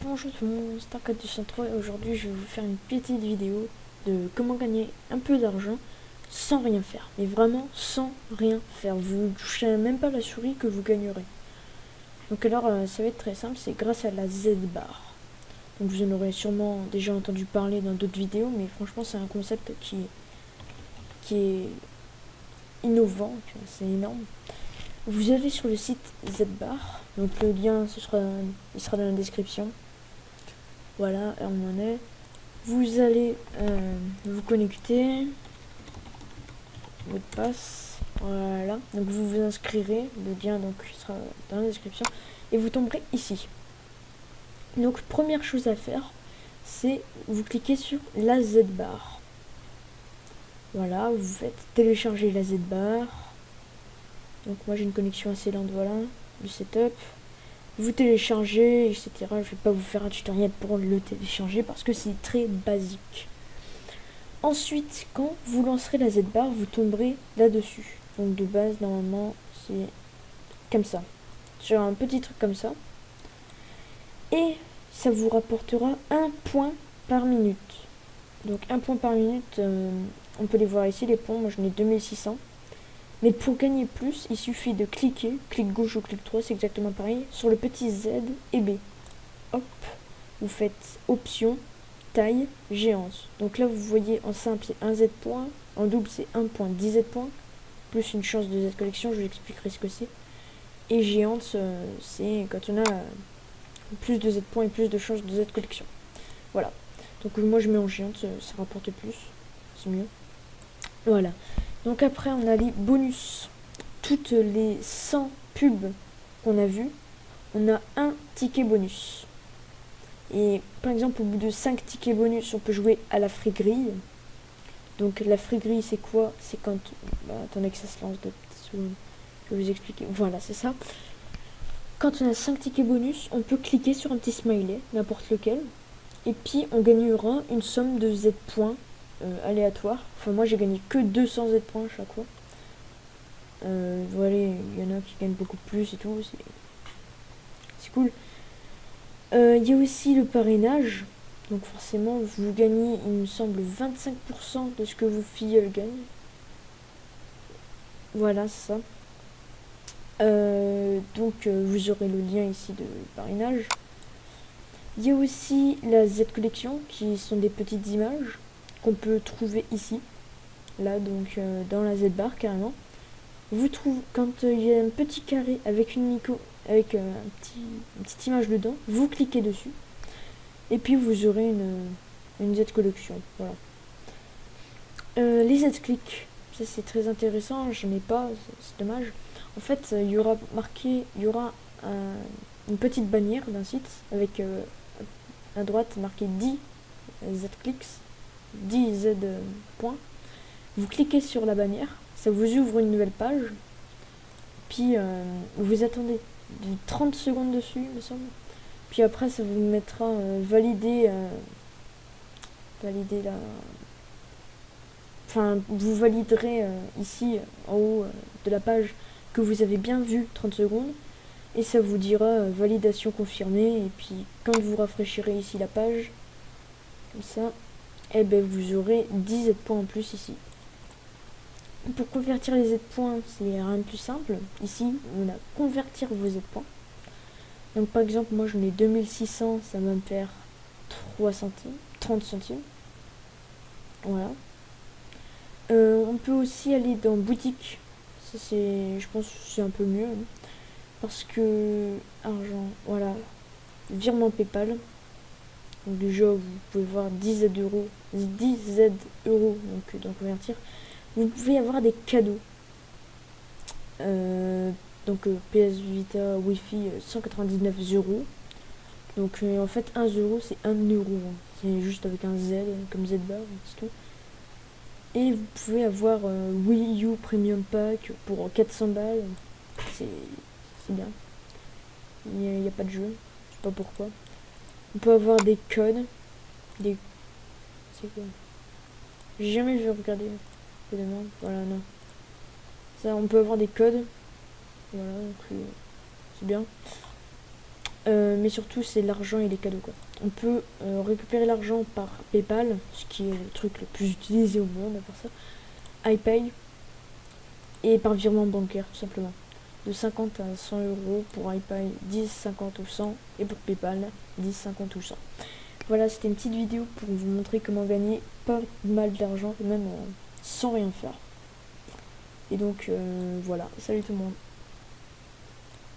Bonjour tout le monde, Star4203 et aujourd'hui je vais vous faire une petite vidéo de comment gagner un peu d'argent sans rien faire. Mais vraiment sans rien faire, vous ne toucherez même pas la souris que vous gagnerez. Donc alors ça va être très simple, c'est grâce à la Z-Bar. Donc vous en aurez sûrement déjà entendu parler dans d'autres vidéos, mais franchement c'est un concept qui est innovant, c'est énorme. Vous allez sur le site Z-Bar, donc le lien il sera dans la description. Voilà, on en est. Vous allez vous connecter, mot de passe, voilà. Donc vous vous inscrirez, le lien donc sera dans la description et vous tomberez ici. Donc première chose à faire, c'est vous cliquez sur la Z-Bar. Voilà, vous faites télécharger la Z-Bar. Donc moi j'ai une connexion assez lente, voilà, le setup. Vous téléchargez, etc. Je vais pas vous faire un tutoriel pour le télécharger parce que c'est très basique. Ensuite, quand vous lancerez la Z-Bar, vous tomberez là-dessus. Donc de base, normalement, c'est comme ça. Sur un petit truc comme ça. Et ça vous rapportera 1 point par minute. Donc 1 point par minute, on peut les voir ici, les points. Moi, j'en ai 2600. Mais pour gagner plus, il suffit de cliquer, clic gauche ou clic droit, c'est exactement pareil, sur le petit Z et B. Hop, vous faites option, taille, géance. Donc là, vous voyez en simple, c'est 1 Z point, en double, c'est 1 point, 10 Z points, plus une chance de Z collection, je vous expliquerai ce que c'est. Et géante, c'est quand on a plus de Z points et plus de chances de Z collection. Voilà. Donc moi, je mets en géante, ça rapporte plus, c'est mieux. Voilà. Donc après, on a les bonus. Toutes les 100 pubs qu'on a vues, on a un ticket bonus. Et par exemple, au bout de 5 tickets bonus, on peut jouer à la free grille. Donc la free grille, c'est quoi? C'est quand... attendez que ça se lance de petites secondes. Je vais vous expliquer. Voilà, c'est ça. Quand on a 5 tickets bonus, on peut cliquer sur un petit smiley, n'importe lequel. Et puis on gagnera une somme de Z points aléatoire. Enfin moi j'ai gagné que 200 Z points à chaque fois. Voilà, il y en a qui gagnent beaucoup plus et tout. C'est cool. Il y a aussi le parrainage. Donc forcément, vous gagnez, il me semble, 25% de ce que vos filles gagnent. Voilà, c'est ça. Donc vous aurez le lien ici de parrainage. Il y a aussi la Z Collection, qui sont des petites images qu'on peut trouver ici. Là, donc dans la Z-Bar carrément. Vous trouvez, quand il y a un petit carré avec une petite image dedans, vous cliquez dessus. Et puis vous aurez une Z collection. Voilà. Les Z-Click, ça c'est très intéressant, j'en ai pas, c'est dommage. En fait, il y aura une petite bannière d'un site avec à droite marqué 10 Z-Clicks, 10 Z points. Vous cliquez sur la bannière, ça vous ouvre une nouvelle page, puis vous attendez 30 secondes dessus, il me semble. Puis après, ça vous mettra valider la... Enfin, vous validerez ici, en haut de la page, que vous avez bien vu 30 secondes. Et ça vous dira validation confirmée. Et puis, quand vous rafraîchirez ici la page, comme ça, eh ben, vous aurez 10 Z points en plus ici. Pour convertir les Z points, c'est rien de plus simple. Ici, on a convertir vos Z points. Donc par exemple, moi j'en ai 2600, ça va me faire 3 centimes, 30 centimes. Voilà. On peut aussi aller dans boutique. Ça c'est, je pense que c'est un peu mieux. Hein, parce que argent, voilà. Virement PayPal. Donc déjà vous pouvez voir 10 Z euros. 10 Z euros donc d'en convertir. Vous pouvez avoir des cadeaux. Donc PS Vita Wi-Fi 199 euros. Donc en fait 1 euro c'est 1 euro. Hein. C'est juste avec un Z comme Z-Bar, c'est tout. Et vous pouvez avoir Wii U Premium Pack pour 400 balles. C'est bien. Il n'y a pas de jeu. Je sais pas pourquoi. On peut avoir des codes. C'est quoi? J'ai jamais vu regarder. Voilà, non. Ça, on peut avoir des codes. Voilà, donc c'est bien. mais surtout c'est l'argent et les cadeaux quoi. On peut récupérer l'argent par PayPal, ce qui est le truc le plus utilisé au monde à part ça, iPay, et par virement bancaire tout simplement. De 50 à 100 euros pour iPay, 10, 50 ou 100, et pour PayPal, 10, 50 ou 100. Voilà, c'était une petite vidéo pour vous montrer comment gagner pas mal d'argent, même sans rien faire. Et donc voilà, salut tout le monde.